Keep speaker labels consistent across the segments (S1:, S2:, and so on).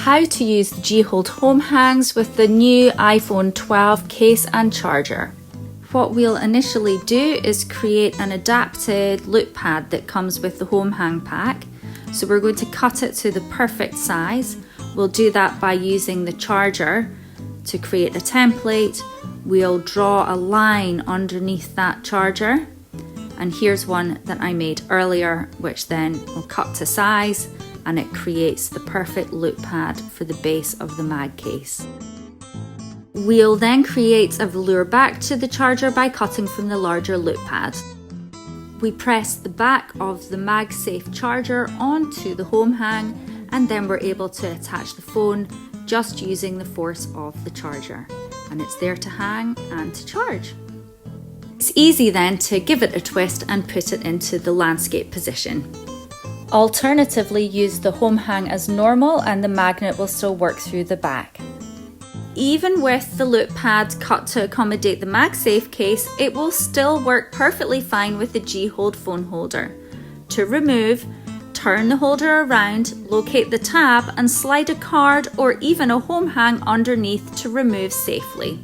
S1: how to use the G-Hold home hangs with the new iPhone 12 case and charger. What we'll initially do is create an adapted loop pad that comes with the home hang pack. So we're going to cut it to the perfect size. We'll do that by using the charger to create a template. We'll draw a line underneath that charger. And here's one that I made earlier, which then will cut to size, and it creates the perfect loop pad for the base of the mag case. We'll then create a velour back to the charger by cutting from the larger loop pad. We press the back of the MagSafe charger onto the home hang, and then we're able to attach the phone just using the force of the charger. And it's there to hang and to charge. It's easy then to give it a twist and put it into the landscape position. Alternatively, use the home hang as normal and the magnet will still work through the back. Even with the loop pad cut to accommodate the MagSafe case, it will still work perfectly fine with the G-Hold phone holder. To remove, turn the holder around, locate the tab and slide a card or even a home hang underneath to remove safely.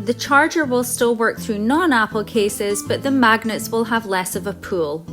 S1: The charger will still work through non-Apple cases, but the magnets will have less of a pull.